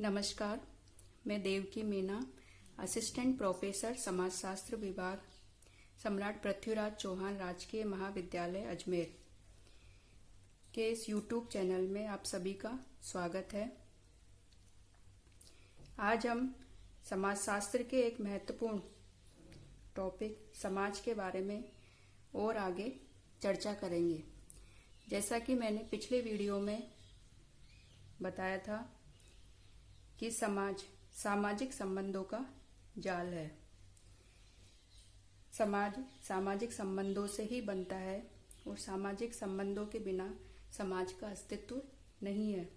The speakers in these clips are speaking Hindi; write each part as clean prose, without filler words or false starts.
नमस्कार, मैं देवकी मीना, असिस्टेंट प्रोफेसर समाजशास्त्र विभाग, सम्राट पृथ्वीराज चौहान राजकीय महाविद्यालय अजमेर के इस YouTube चैनल में आप सभी का स्वागत है। आज हम समाजशास्त्र के एक महत्वपूर्ण टॉपिक समाज के बारे में और आगे चर्चा करेंगे। जैसा कि मैंने पिछले वीडियो में बताया था कि समाज सामाजिक संबंधों का जाल है। समाज सामाजिक संबंधों से ही बनता है और सामाजिक संबंधों के बिना समाज का अस्तित्व नहीं है।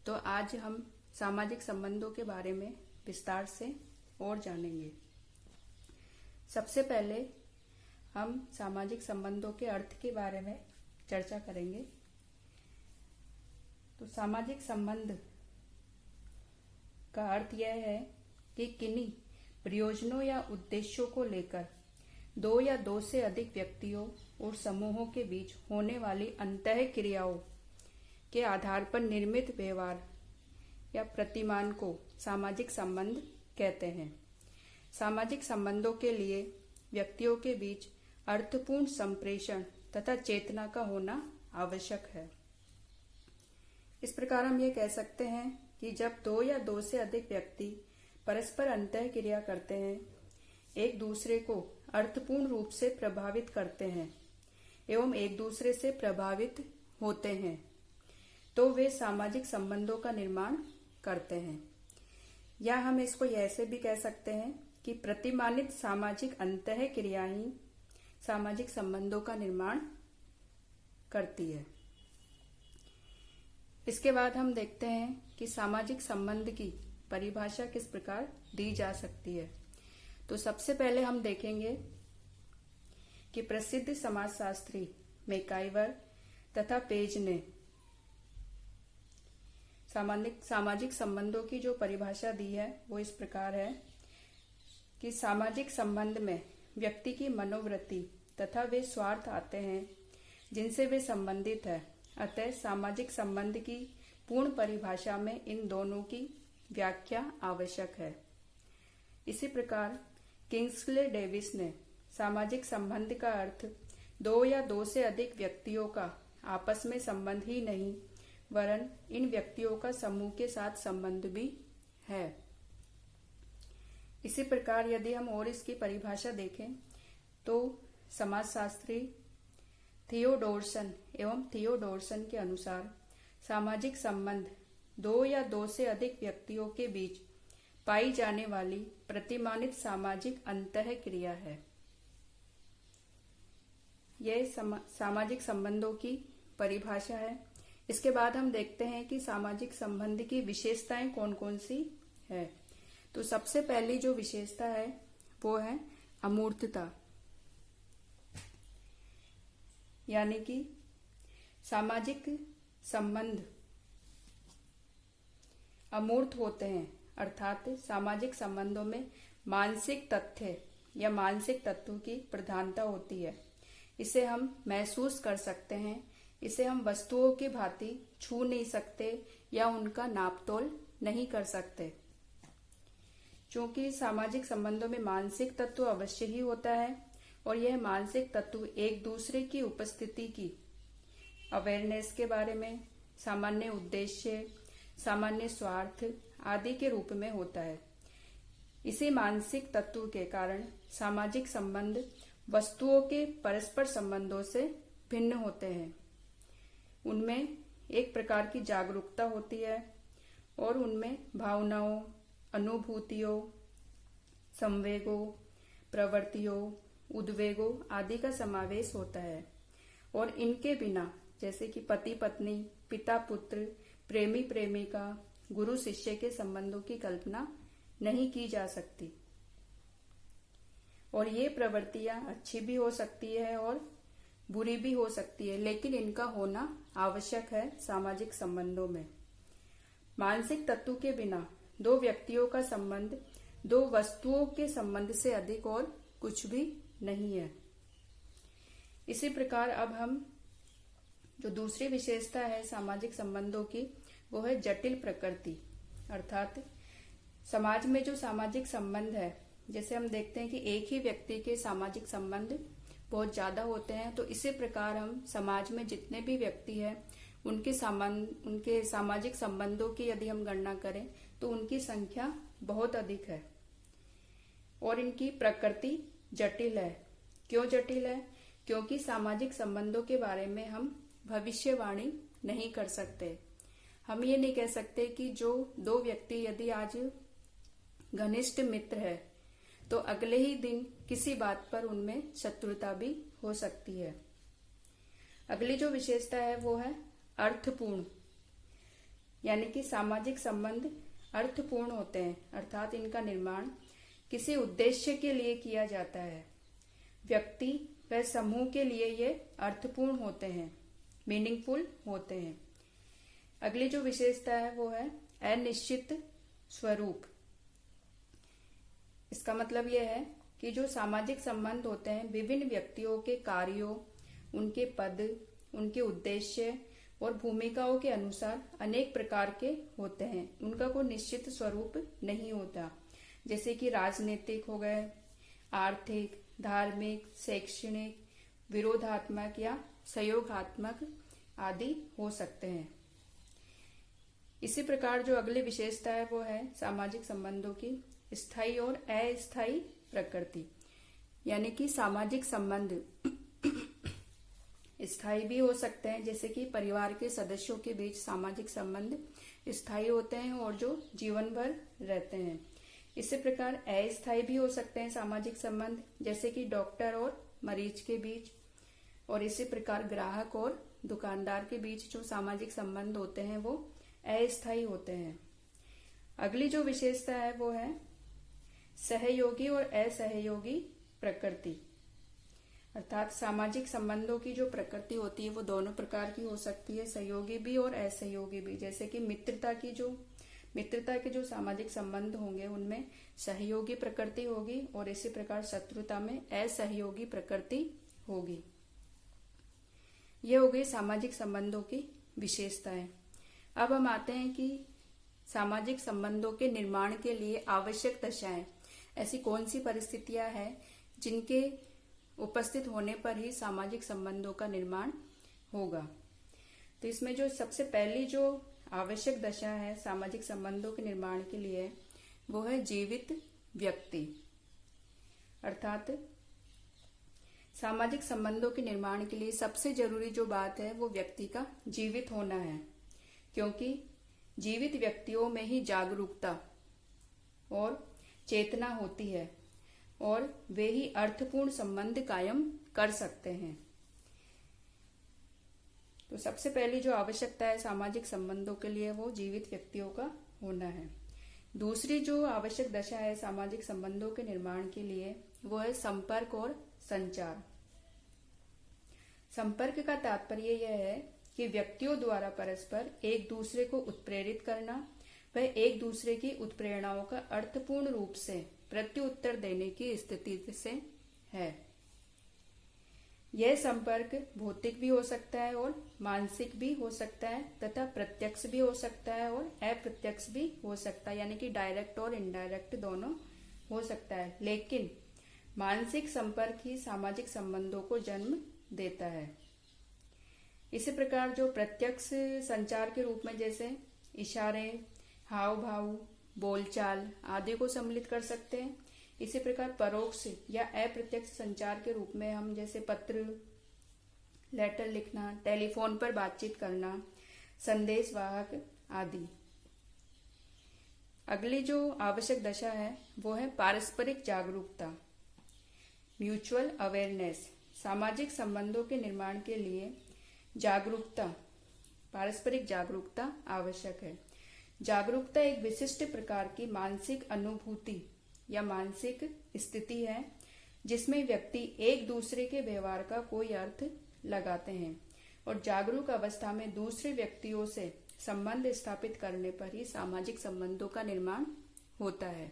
तो आज हम सामाजिक संबंधों के बारे में विस्तार से और जानेंगे। सबसे पहले हम सामाजिक संबंधों के अर्थ के बारे में चर्चा करेंगे। तो सामाजिक संबंध का अर्थ यह है कि किन्हीं प्रयोजनों या उद्देश्यों को लेकर दो या दो से अधिक व्यक्तियों और समूहों के बीच होने वाली अंतः क्रियाओं के आधार पर निर्मित व्यवहार या प्रतिमान को सामाजिक संबंध कहते हैं। सामाजिक संबंधों के लिए व्यक्तियों के बीच अर्थपूर्ण संप्रेषण तथा चेतना का होना आवश्यक है। इस प्रकार हम ये कह सकते हैं कि जब दो या दो से अधिक व्यक्ति परस्पर अंतः क्रिया करते हैं, एक दूसरे को अर्थपूर्ण रूप से प्रभावित करते हैं एवं एक दूसरे से प्रभावित होते हैं, तो वे सामाजिक संबंधों का निर्माण करते हैं। या हम इसको ऐसे भी कह सकते हैं कि प्रतिमानित सामाजिक अंतः क्रिया ही सामाजिक संबंधों का निर्माण करती है। इसके बाद हम देखते हैं कि सामाजिक संबंध की परिभाषा किस प्रकार दी जा सकती है। तो सबसे पहले हम देखेंगे कि प्रसिद्ध समाजशास्त्री मैकाइवर तथा पेज ने सामाजिक संबंधों की जो परिभाषा दी है वो इस प्रकार है कि सामाजिक संबंध में व्यक्ति की मनोवृत्ति तथा वे स्वार्थ आते हैं जिनसे वे संबंधित है। अतः सामाजिक संबंध की पूर्ण परिभाषा में इन दोनों की व्याख्या आवश्यक है। इसी प्रकार किंग्सले डेविस ने सामाजिक संबंध का अर्थ दो या दो से अधिक व्यक्तियों का आपस में संबंध ही नहीं वरन इन व्यक्तियों का समूह के साथ संबंध भी है। इसी प्रकार यदि हम और इसकी परिभाषा देखें तो समाजशास्त्री थियोडोरसन के अनुसार सामाजिक संबंध दो या दो से अधिक व्यक्तियों के बीच पाई जाने वाली प्रतिमानित सामाजिक अंतः क्रिया है। यह सामाजिक संबंधों की परिभाषा है। इसके बाद हम देखते हैं कि सामाजिक संबंध की विशेषताएं कौन कौन सी है। तो सबसे पहली जो विशेषता है वो है अमूर्तता, यानी कि सामाजिक संबंध अमूर्त होते हैं, अर्थात सामाजिक संबंधों में मानसिक तथ्य या मानसिक तत्व की प्रधानता होती है। इसे हम महसूस कर सकते हैं, इसे हम वस्तुओं की भांति छू नहीं सकते या उनका नापतोल नहीं कर सकते। क्योंकि सामाजिक संबंधों में मानसिक तत्व अवश्य ही होता है और यह मानसिक तत्व एक दूसरे की उपस्थिति की अवेयरनेस के बारे में, सामान्य उद्देश्य, सामान्य स्वार्थ आदि के रूप में होता है। इसी मानसिक तत्व के कारण सामाजिक संबंध वस्तुओं के परस्पर संबंधों से भिन्न होते हैं। उनमें एक प्रकार की जागरूकता होती है और उनमें भावनाओं, अनुभूतियों, संवेगों, प्रवृत्तियों, उद्वेगों आदि का समावेश होता है और इनके बिना जैसे कि पति पत्नी, पिता पुत्र, प्रेमी प्रेमिका, गुरु शिष्य के संबंधों की कल्पना नहीं की जा सकती। और ये प्रवृत्तियां अच्छी भी हो सकती है और बुरी भी हो सकती है, लेकिन इनका होना आवश्यक है सामाजिक संबंधों में। मानसिक तत्व के बिना दो व्यक्तियों का संबंध दो वस्तुओं के संबंध से अधिक और कुछ भी नहीं है। इसी प्रकार अब हम जो दूसरी विशेषता है सामाजिक संबंधों की वो है जटिल प्रकृति, अर्थात समाज में जो सामाजिक संबंध है, जैसे हम देखते हैं कि एक ही व्यक्ति के सामाजिक संबंध बहुत ज्यादा होते हैं, तो इसी प्रकार हम समाज में जितने भी व्यक्ति हैं उनके सामाजिक संबंधों की यदि हम गणना करें तो उनकी संख्या बहुत अधिक है और इनकी प्रकृति जटिल है। क्यों जटिल है? क्योंकि सामाजिक संबंधों के बारे में हम भविष्यवाणी नहीं कर सकते। हम ये नहीं कह सकते कि जो दो व्यक्ति यदि आज घनिष्ठ मित्र है तो अगले ही दिन किसी बात पर उनमें शत्रुता भी हो सकती है। अगली जो विशेषता है वो है अर्थपूर्ण, यानी कि सामाजिक संबंध अर्थपूर्ण होते हैं, अर्थात इनका निर्माण किसी उद्देश्य के लिए किया जाता है। व्यक्ति व समूह के लिए ये अर्थपूर्ण होते हैं, मीनिंगफुल होते हैं। अगली जो विशेषता है वो है अनिश्चित स्वरूप। इसका मतलब यह है कि जो सामाजिक संबंध होते हैं विभिन्न व्यक्तियों के कार्यों, उनके पद, उनके उद्देश्य और भूमिकाओं के अनुसार अनेक प्रकार के होते हैं। उनका कोई निश्चित स्वरूप नहीं होता, जैसे कि राजनीतिक हो गए, आर्थिक, धार्मिक, शैक्षणिक, विरोधात्मक या सहयोगात्मक आदि हो सकते हैं। इसी प्रकार जो अगली विशेषता है वो है सामाजिक संबंधों की स्थायी और अस्थायी प्रकृति, यानी कि सामाजिक संबंध स्थायी भी हो सकते हैं, जैसे कि परिवार के सदस्यों के बीच सामाजिक संबंध स्थायी होते हैं और जो जीवन भर रहते हैं। इसी प्रकार अस्थायी भी हो सकते हैं सामाजिक संबंध, जैसे कि डॉक्टर और मरीज के बीच, और इसी प्रकार ग्राहक और दुकानदार के बीच जो सामाजिक संबंध होते हैं वो अस्थायी होते हैं। अगली जो विशेषता है वो है सहयोगी और असहयोगी प्रकृति, अर्थात सामाजिक संबंधों की जो प्रकृति होती है वो दोनों प्रकार की हो सकती है, सहयोगी भी और असहयोगी भी। जैसे कि मित्रता के जो सामाजिक संबंध होंगे उनमें सहयोगी प्रकृति होगी और इसी प्रकार शत्रुता में असहयोगी प्रकृति होगी। ये हो गई सामाजिक संबंधों की विशेषताएं। अब हम आते हैं कि सामाजिक संबंधों के निर्माण के लिए आवश्यक दशाएं, ऐसी कौन सी परिस्थितियां हैं जिनके उपस्थित होने पर ही सामाजिक संबंधों का निर्माण होगा। तो इसमें जो सबसे पहली जो आवश्यक दशा है सामाजिक संबंधों के निर्माण के लिए वो है जीवित व्यक्ति, अर्थात सामाजिक संबंधों के निर्माण के लिए सबसे जरूरी जो बात है वो व्यक्ति का जीवित होना है, क्योंकि जीवित व्यक्तियों में ही जागरूकता और चेतना होती है और वे ही अर्थपूर्ण संबंध कायम कर सकते हैं। तो सबसे पहली जो आवश्यकता है सामाजिक संबंधों के लिए वो जीवित व्यक्तियों का होना है। दूसरी जो आवश्यक दशा है सामाजिक संबंधों के निर्माण के लिए वो है संपर्क और संचार। संपर्क का तात्पर्य यह है कि व्यक्तियों द्वारा परस्पर एक दूसरे को उत्प्रेरित करना व एक दूसरे की उत्प्रेरणाओं का अर्थपूर्ण रूप से प्रत्युत्तर देने की स्थिति से है। यह संपर्क भौतिक भी हो सकता है और मानसिक भी हो सकता है तथा प्रत्यक्ष भी हो सकता है और अप्रत्यक्ष भी हो सकता है, यानी कि डायरेक्ट और इनडायरेक्ट दोनों हो सकता है। लेकिन मानसिक संपर्क ही सामाजिक संबंधों को जन्म देता है। इसी प्रकार जो प्रत्यक्ष संचार के रूप में जैसे इशारे, हाव भाव, बोलचाल आदि को सम्मिलित कर सकते हैं। इसी प्रकार परोक्ष या अप्रत्यक्ष संचार के रूप में हम जैसे पत्र, लेटर लिखना, टेलीफोन पर बातचीत करना, संदेश वाहक आदि। अगली जो आवश्यक दशा है वो है पारस्परिक जागरूकता, म्यूचुअल अवेयरनेस। सामाजिक संबंधों के निर्माण के लिए जागरूकता, पारस्परिक जागरूकता आवश्यक है। जागरूकता एक विशिष्ट प्रकार की मानसिक अनुभूति या मानसिक स्थिति है जिसमें व्यक्ति एक दूसरे के व्यवहार का कोई अर्थ लगाते हैं और जागरूक अवस्था में दूसरे व्यक्तियों से संबंध स्थापित करने पर ही सामाजिक संबंधों का निर्माण होता है।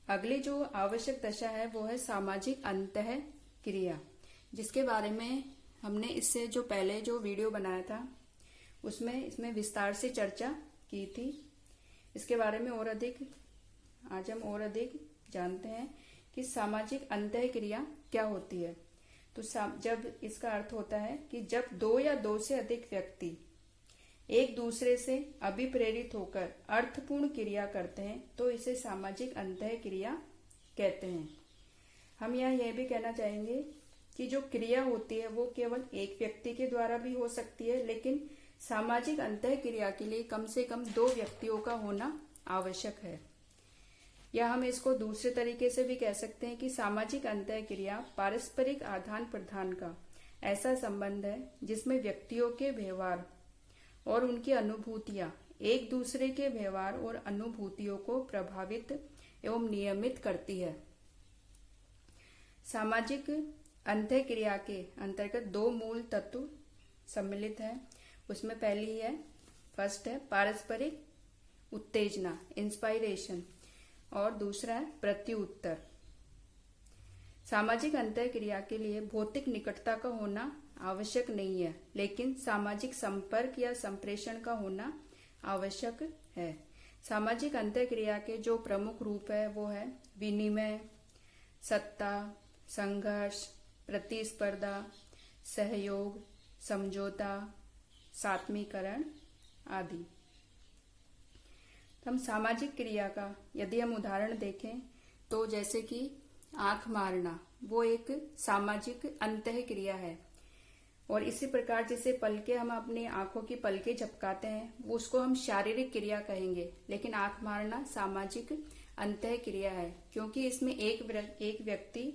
अगली जो आवश्यक दशा है वो है सामाजिक अंतः क्रिया, जिसके बारे में हमने इससे जो पहले जो वीडियो बनाया था इसमें विस्तार से चर्चा की थी। इसके बारे में आज हम और अधिक जानते हैं कि सामाजिक अंतःक्रिया क्या होती है। तो जब इसका अर्थ होता है कि जब दो या दो से अधिक व्यक्ति एक दूसरे से अभिप्रेरित होकर अर्थपूर्ण क्रिया करते हैं तो इसे सामाजिक अंतःक्रिया कहते हैं। हम यहाँ यह भी कहना चाहेंगे कि जो क्रिया होती है वो केवल एक व्यक्ति के द्वारा भी हो सकती है, लेकिन सामाजिक अंतःक्रिया के लिए कम से कम दो व्यक्तियों का होना आवश्यक है। या हम इसको दूसरे तरीके से भी कह सकते हैं कि सामाजिक अंतःक्रिया पारस्परिक आदान प्रदान का ऐसा संबंध है जिसमें व्यक्तियों के व्यवहार और उनकी अनुभूतियां एक दूसरे के व्यवहार और अनुभूतियों को प्रभावित एवं नियमित करती है। सामाजिक अंतःक्रिया के अंतर्गत दो मूल तत्व सम्मिलित हैं। उसमें फर्स्ट है पारस्परिक उत्तेजना, इंस्पायरेशन, और दूसरा है प्रत्युत्तर। सामाजिक अंतःक्रिया के लिए भौतिक निकटता का होना आवश्यक नहीं है, लेकिन सामाजिक संपर्क या संप्रेषण का होना आवश्यक है। सामाजिक अंतःक्रिया के जो प्रमुख रूप है वो है विनिमय, सत्ता, संघर्ष, प्रतिस्पर्धा, सहयोग, समझौता, सात्मीकरण आदि। हम सामाजिक क्रिया का यदि हम उदाहरण देखें तो जैसे कि आंख मारना, वो एक सामाजिक अंतःक्रिया है। और इसी प्रकार जैसे पलके हम अपनी आंखों की पलके झपकाते हैं, वो उसको हम शारीरिक क्रिया कहेंगे, लेकिन आंख मारना सामाजिक अंतःक्रिया है, क्योंकि इसमें एक व्यक्ति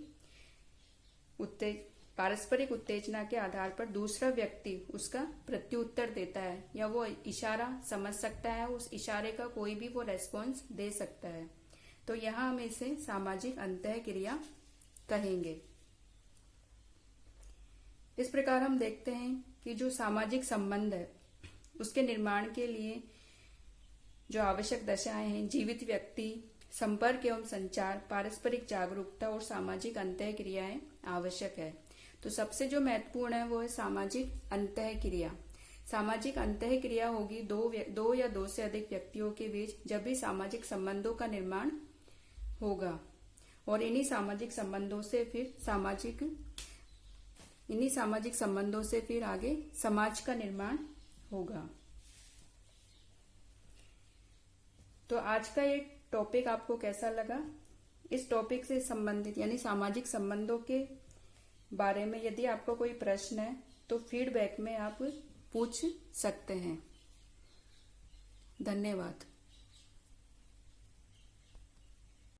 पारस्परिक उत्तेजना के आधार पर दूसरा व्यक्ति उसका प्रत्युत्तर देता है, या वो इशारा समझ सकता है, उस इशारे का कोई भी वो रेस्पॉन्स दे सकता है। तो यहाँ हम इसे सामाजिक अंतःक्रिया कहेंगे। इस प्रकार हम देखते हैं कि जो सामाजिक संबंध है उसके निर्माण के लिए जो आवश्यक दशाएं हैं, जीवित व्यक्ति, संपर्क एवं संचार, पारस्परिक जागरूकता और सामाजिक अंतःक्रियाएं आवश्यक है। तो सबसे जो महत्वपूर्ण है वो है सामाजिक अंतःक्रिया। सामाजिक अंतःक्रिया होगी दो या दो से अधिक व्यक्तियों के बीच जब भी सामाजिक संबंधों का निर्माण होगा, और इन्हीं सामाजिक संबंधों से फिर आगे समाज का निर्माण होगा। तो आज का ये टॉपिक आपको कैसा लगा? इस टॉपिक से संबंधित यानी सामाजिक संबंधों के बारे में यदि आपको कोई प्रश्न है तो फीडबैक में आप पूछ सकते हैं। धन्यवाद।